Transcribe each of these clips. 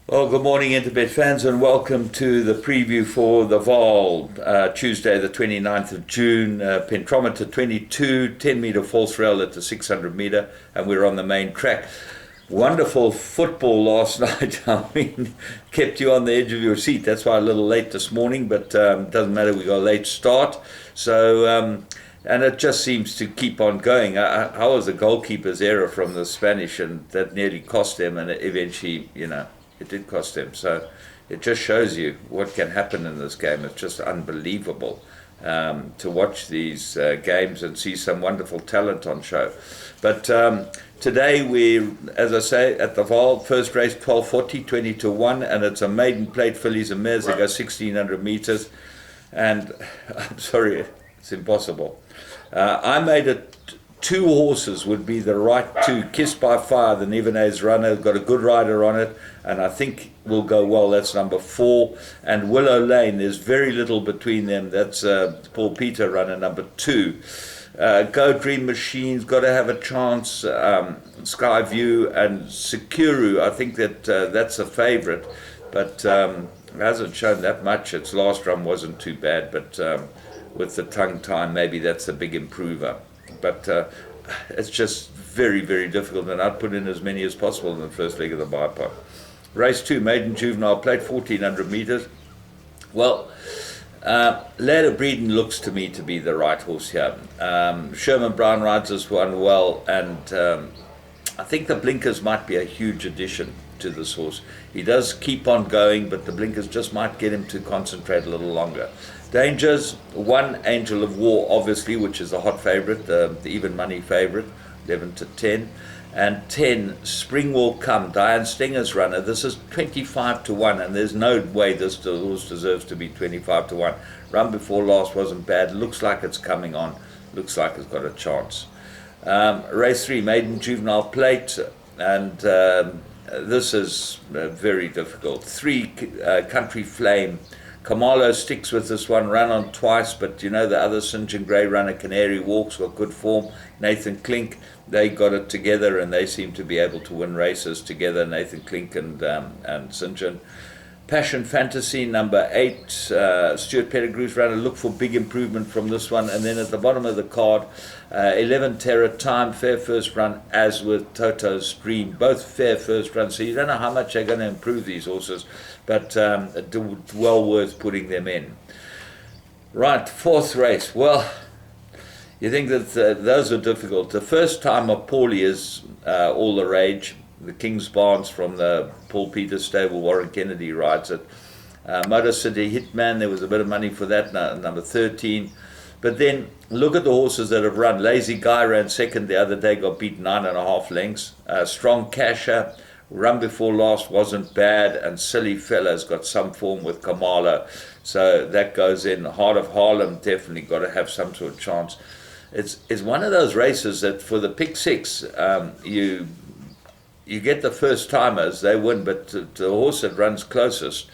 Well, good morning, Interbet fans, and welcome to the preview for the Vaal, Tuesday, the 29th of June. Pentrometer 22, 10-meter false rail at the 600-meter, and we're on the main track. Wonderful football last night. I mean, kept you on the edge of your seat. That's why a little late this morning, but doesn't matter. We got a late start. So, and it just seems to keep on going. How was the goalkeeper's error from the Spanish, and that nearly cost them, and eventually, it did cost them. So it just shows you what can happen in this game. It's just unbelievable to watch these games and see some wonderful talent on show. But today we, as I say, at the Vaal, first race 12:40, 20-1, and it's a maiden plate fillies and mares. They go 1,600 meters, and I'm sorry, it's impossible. I made it. Two horses would be the right two. Kissed by Fire, the Nevenays runner, got a good rider on it, and I think will go well. That's number 4. And Willow Lane, there's very little between them. That's Paul Peter runner, number 2. Go Dream Machine's got to have a chance. Skyview and Sekuru, I think that's a favourite, but hasn't shown that much. Its last run wasn't too bad, but with the tongue time, maybe that's a big improver. But it's just very, very difficult, and I'd put in as many as possible in the first leg of the bipod. Race 2, maiden juvenile plate, 1,400 meters. Well, Lad of Breeden looks to me to be the right horse here. Sherman Brown rides this one well, and I think the blinkers might be a huge addition to this horse. He does keep on going, but the blinkers just might get him to concentrate a little longer. Dangers, 1 Angel of War, obviously, which is a hot favourite, the even money favourite, 11-10. And 10, Spring Will Come, Diane Stenger's runner. This is 25-1, and there's no way this horse deserves to be 25-1. Run before last wasn't bad. Looks like it's coming on. Looks like it's got a chance. Race 3, maiden juvenile plate, and this is very difficult. 3, Country Flame. Kamalo sticks with this one, run on twice, but the other St. John Grey runner, Canary Walks, got good form. Nathan Klink, they got it together, and they seem to be able to win races together, Nathan Klink and St. John. Passion Fantasy, number 8, Stuart Pettigrew's runner. Look for big improvement from this one. And then at the bottom of the card, 11 Terror Time, fair first run, as with Toto's Dream. Both fair first runs, so you don't know how much they're going to improve these horses, but well worth putting them in. Right, 4th race. Well, you think that those are difficult. The first time of Paulie is all the rage. The King's Barnes from the Paul Peter stable, Warren Kennedy rides it. Motor City Hitman, there was a bit of money for that, number 13. But then look at the horses that have run. Lazy Guy ran second the other day, got beat 9.5 lengths. Strong Casher, run before last wasn't bad, and Silly Fella's got some form with Kamala. So that goes in. Heart of Harlem definitely got to have some sort of chance. It's one of those races that for the pick 6, you get the first timers, they win, but the horse that runs closest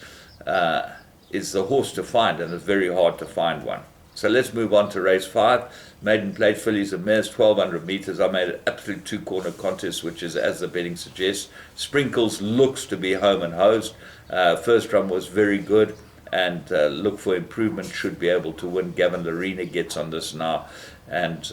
is the horse to find, and it's very hard to find one. So let's move on to race 5, maiden plate fillies and mares, 1,200 meters. I made an absolute 2-corner contest, which is as the betting suggests. Sprinkles looks to be home and hosed. First run was very good, and look for improvement, should be able to win. Gavin Larena gets on this now, and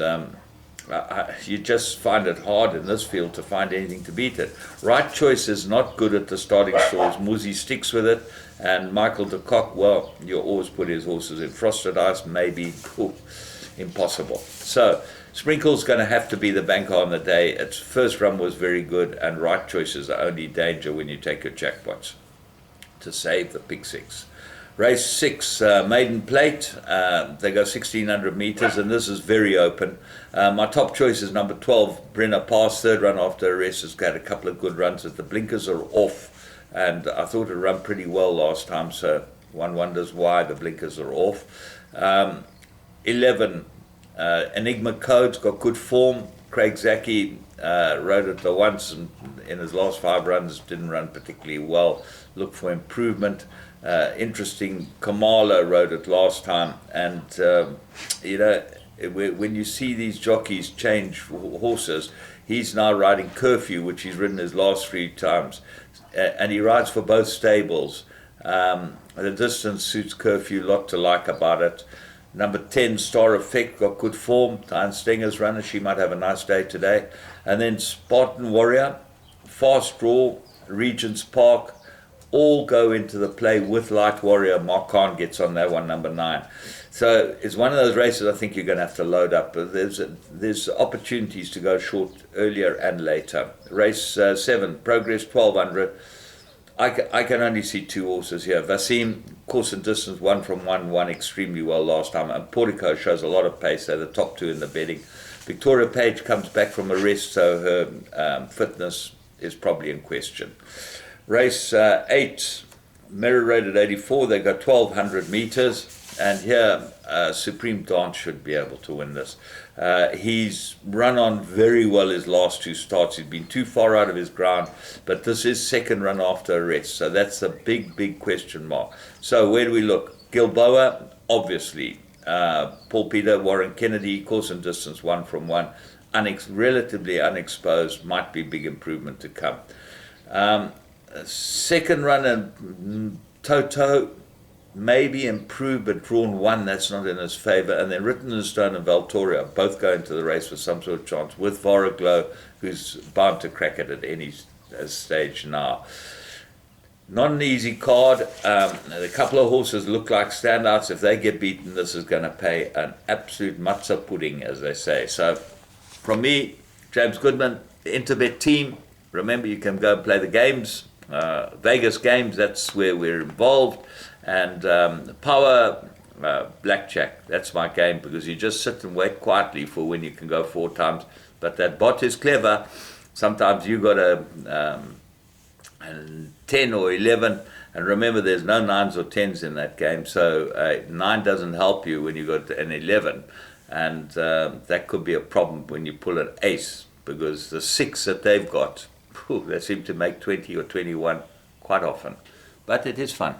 you just find it hard in this field to find anything to beat it. Right Choice is not good at the starting stalls. Muzi sticks with it, and Michael de Kock, well, you always put his horses in. Frosted Ice, maybe. Impossible. So Sprinkle's going to have to be the banker on the day. Its first run was very good, and Right Choice is the only danger when you take your jackpots to save the pick 6. Race 6, maiden plate. They go 1,600 meters, and this is very open. My top choice is number 12, Brenner Pass, third run after a rest. Has got a couple of good runs, but the blinkers are off, and I thought it ran pretty well last time, so one wonders why the blinkers are off. 11, Enigma Code's got good form. Craig Zaki rode it the once, and in his last 5 runs didn't run particularly well. Look for improvement. Interesting, Kamala rode it last time, and when you see these jockeys change horses, He's now riding Curfew, which he's ridden his last 3 times. And he rides for both stables. The distance suits Curfew, lot to like about it. Number 10, Star Effect, got good form. Diane Stenger's runner, she might have a nice day today. And then Spartan Warrior, Fast Draw, Regent's Park, all go into the play with Light Warrior. Mark Khan gets on that one, number 9. So it's one of those races I think you're going to have to load up. But there's opportunities to go short earlier and later. Race 7, Progress 1200. I can only see 2 horses here. Vasim, course and distance, 1 from 1, won extremely well last time. And Portico shows a lot of pace. They're the top 2 in the betting. Victoria Page comes back from a rest, so her fitness is probably in question. Race 8, Mirror Road at 84. They got 1200 meters. And here, Supreme Dance should be able to win this. He's run on very well his last 2 starts. He's been too far out of his ground, but this is second run after a rest, so that's a big, big question mark. So where do we look? Gilboa, obviously. Paul Peter, Warren Kennedy, course and distance, 1 from 1. Relatively unexposed, might be big improvement to come. Second run and Toto, maybe improved, but drawn 1, that's not in his favour. And then Written in Stone and Valtoria both go into the race for some sort of chance, with Varaglow, who's bound to crack it at any stage now. Not an easy card. A couple of horses look like standouts. If they get beaten, this is going to pay an absolute matzah pudding, as they say. So from me, James Goodman, the Interbet team, remember you can go and play the games, Vegas games, that's where we're involved. And power blackjack, that's my game, because you just sit and wait quietly for when you can go 4 times. But that bot is clever. Sometimes you got a 10 or 11, and remember there's no 9s or 10s in that game, so 9 doesn't help you when you got an 11, and that could be a problem when you pull an ace, because the 6 that they've got, they seem to make 20 or 21 quite often. But it is fun.